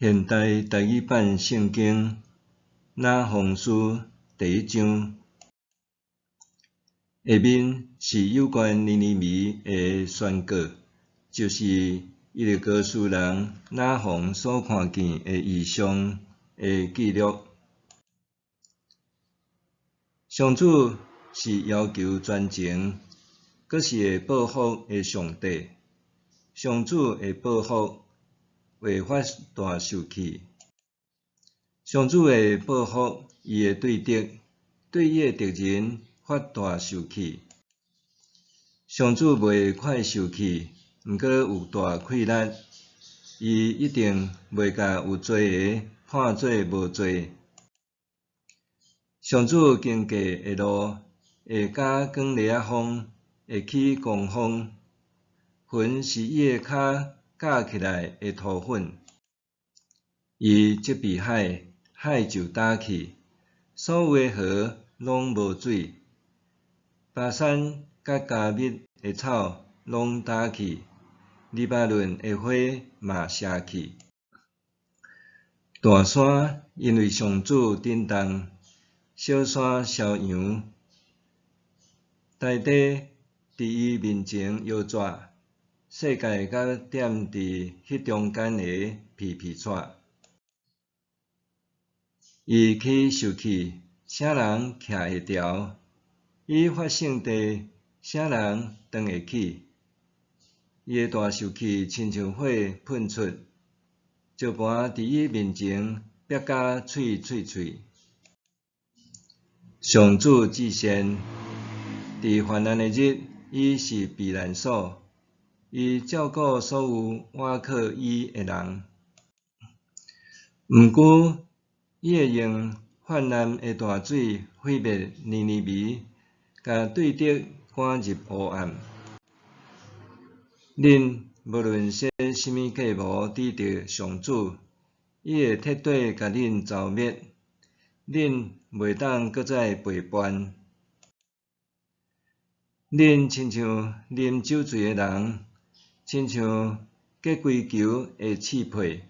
现代台语版圣经那鸿书第1章，下面是有关尼尼微的宣告，就是伊个告诉人那鸿所看见的异象的记录。上主是要求专情，阁是会报复的上帝。上主会报复，会发大受气。上主会报复伊的对敌，对伊的敌人发大受气。上主袂快受气，毋过有大气力，伊一定袂甲有罪的判做无罪。上主经过的路会甲光烈仔风，会起狂风，云是伊的脚架起来的土粉。伊即避海，海就打去，所有的河拢无水，巴山甲加密的草拢打去，黎巴嫩的花嘛谢去。大山因为上主震动，小山烧扬，大地伫伊面前摇拽，世界甲踮伫迄中间的皮皮掣。伊去受气，啥人徛会牢？伊发圣地，啥人扛会起？伊的大受气亲像火喷出，石盘伫伊面前憋甲脆。上主至善，伫患难的日，伊是避难所，伊照顾所有倚靠伊的人。毋过，伊会用泛滥的大水毁灭尼尼微，甲对敌赶入黑暗。恁无论说什么计谋抵敌上主，伊会彻底甲恁消灭，恁袂当搁再背叛。恁亲像啉酒醉的人，亲像结规球的刺配，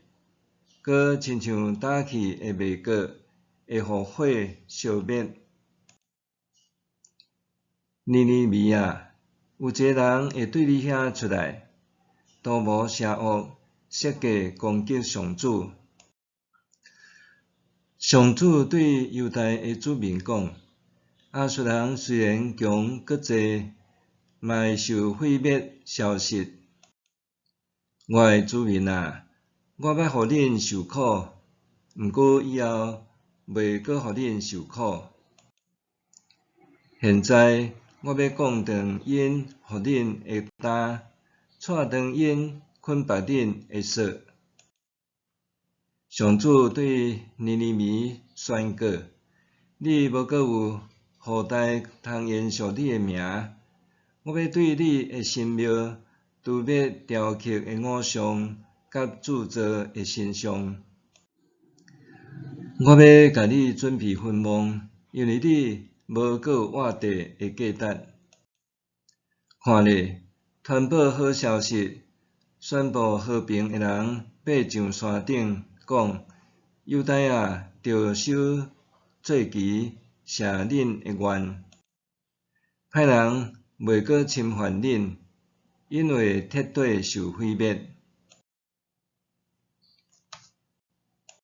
搁亲像打去的麦果，会互火烧灭。尼尼微啊，有一个人会对你遐出来，图谋邪恶，设计攻击上主。上主对犹大的子民讲：亚述人虽然强搁济，嘛会受毁灭消失。我的子民啊，我捌互恁受苦，毋过以后袂搁互恁受苦。现在我要讲断因互恁的担，扯断因捆绑恁的绳。上主对尼尼微宣告：你无搁有后代通延续你的名，我要对你的神庙除灭雕刻的偶像甲铸造的神像。我要甲你准备坟墓，因为你无搁有活地的价值。看咧，传播好消息，宣布和平的人爬上山顶，讲：犹大啊，着守做旗，谢恁的愿。歹人袂搁侵犯恁，因为彻底受毁灭。